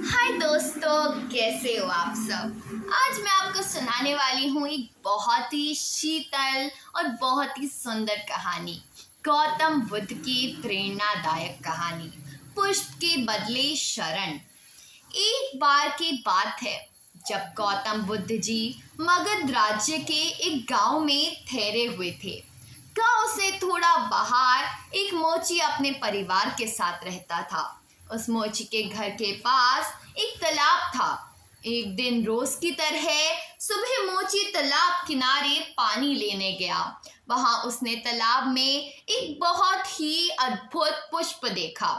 हाय दोस्तों, कैसे हो आप सब। आज मैं आपको सुनाने वाली हूँ एक बहुत ही शीतल और बहुत ही सुंदर कहानी। गौतम बुद्ध की प्रेरणादायक कहानी, पुष्प के बदले शरण। एक बार की बात है जब गौतम बुद्ध जी मगध राज्य के एक गांव में ठहरे हुए थे। गांव से थोड़ा बाहर एक मोची अपने परिवार के साथ रहता था। उस मोची के घर के पास एक तालाब था। एक दिन रोज की तरह सुबह मोची तालाब किनारे पानी लेने गया। वहां उसने तालाब में एक बहुत ही अद्भुत पुष्प देखा।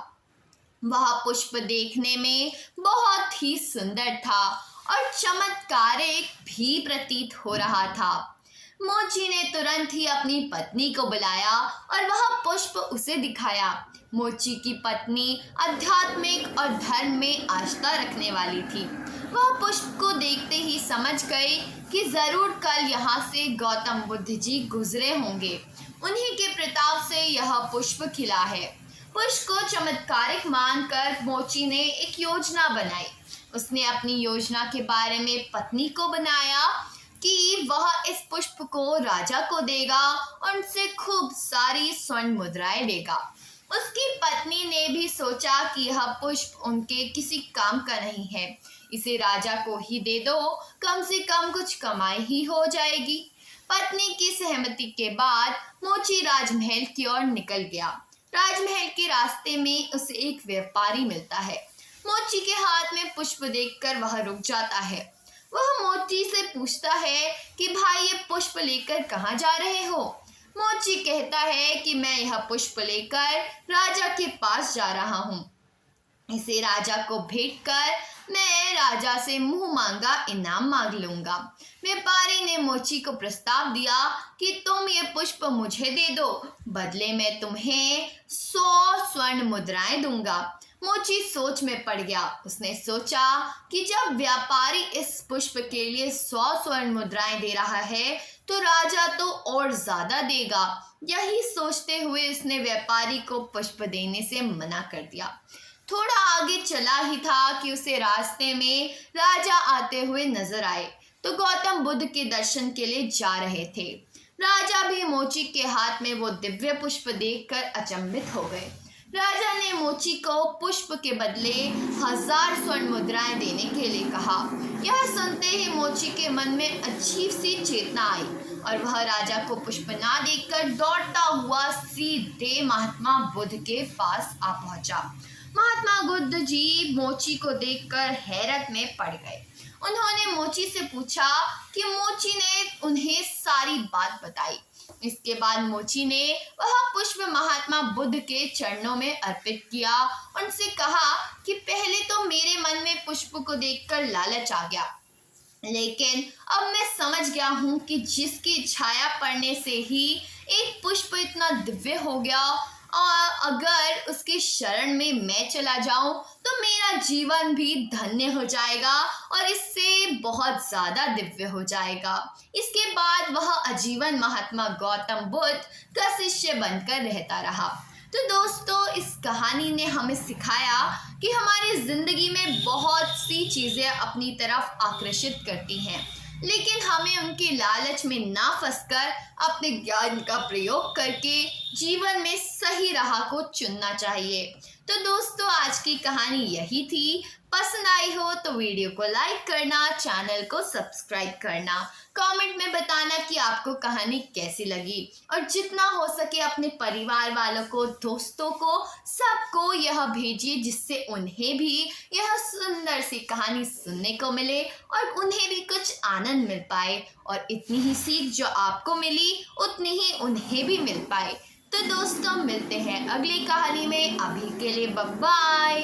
वह पुष्प देखने में बहुत ही सुंदर था और चमत्कारिक भी प्रतीत हो रहा था। मोची ने तुरंत ही अपनी पत्नी को बुलाया और वह पुष्प उसे दिखाया। मोची की पत्नी आध्यात्मिक और धर्म में आस्था रखने वाली थी। वह पुष्प को देखते ही समझ गई कि जरूर कल यहाँ से गौतम बुद्ध जी गुजरे होंगे। उन्हीं के प्रताप से यह पुष्प खिला है। पुष्प को चमत्कारिक मानकर मोची ने एक योजना बनाई। उसने अपनी योजना के बारे में पत्नी को बनाया कि वह इस पुष्प को राजा को देगा और उनसे खूब सारी स्वर्ण मुद्राएं लेगा। उसकी पत्नी ने भी सोचा कि यह पुष्प उनके किसी काम का नहीं है, इसे राजा को ही दे दो, कम से कम कुछ कमाई ही हो जाएगी। पत्नी की सहमति के बाद मोची राजमहल की ओर निकल गया। राजमहल के रास्ते में उसे एक व्यापारी मिलता है। मोची के हाथ में पुष्प देखकर वह रुक जाता है। वह मोची से पूछता है कि भाई, ये पुष्प लेकर कहाँ जा रहे हो। मोची कहता है कि मैं यह पुष्प लेकर राजा के पास जा रहा हूँ। इसे राजा को भेंट कर मैं राजा से मुंह मांगा इनाम मांग लूंगा। व्यापारी ने मोची को प्रस्ताव दिया कि तुम ये पुष्प मुझे दे दो, बदले में तुम्हें 100 स्वर्ण मुद्राएं दूंगा। मोची सोच में पड़ गया। उसने सोचा कि जब व्यापारी इस पुष्प के लिए 100 स्वर्ण मुद्राएं दे रहा है तो राजा तो और ज्यादा देगा। यही सोचते हुए उसने व्यापारी को पुष्प देने से मना कर दिया। थोड़ा आगे चला ही था कि उसे रास्ते में राजा आते हुए नजर आए तो गौतम बुद्ध के दर्शन के लिए जा रहे थे। राजा भी मोची के हाथ में वो दिव्य पुष्प देखकर अचंभित हो गए। राजा ने मोची को पुष्प के बदले 1000 स्वर्ण मुद्राएं देने के लिए कहा। यह सुनते ही मोची के मन में अजीब सी चेतना आई और वह राजा को पुष्प ना देखकर दौड़ता हुआ सीधे महात्मा बुद्ध के पास आ पहुंचा। महात्मा बुद्ध जी मोची को देखकर हैरत में पड़ गए। उन्होंने मोची से पूछा कि मोची ने उन्हें सारी बात बताई। इसके बाद मोची ने वह पुष्प महात्मा बुद्ध के चरणों में अर्पित किया। उनसे कहा कि पहले तो मेरे मन में पुष्प को देखकर लालच आ गया, लेकिन अब मैं समझ गया हूँ कि जिसकी छाया पड़ने से ही एक पुष्प इतना दिव्य हो गया और अगर उसके शरण में मैं चला जाऊं तो मेरा जीवन भी धन्य हो जाएगा और इससे बहुत ज़्यादा दिव्य हो जाएगा। इसके बाद वह आजीवन महात्मा गौतम बुद्ध का शिष्य बनकर रहता रहा। तो दोस्तों, इस कहानी ने हमें सिखाया कि हमारी ज़िंदगी में बहुत सी चीज़ें अपनी तरफ आकर्षित करती हैं, लेकिन हमें उनके लालच में ना फंसकर अपने ज्ञान का प्रयोग करके जीवन में सही राह को चुनना चाहिए। तो दोस्तों, आज की कहानी यही थी। पसंद आई हो तो वीडियो को लाइक करना, चैनल को सब्सक्राइब करना, कमेंट में बताना कि आपको कहानी कैसी लगी और जितना हो सके अपने परिवार वालों को, दोस्तों को, सबको यह भेजिए जिससे उन्हें भी यह सुंदर सी कहानी सुनने को मिले और उन्हें भी कुछ आनंद मिल पाए और इतनी ही सीख जो आपको मिली उतनी ही उन्हें भी मिल पाए। तो दोस्तों, मिलते हैं अगली कहानी में। अभी के लिए बाय बाय।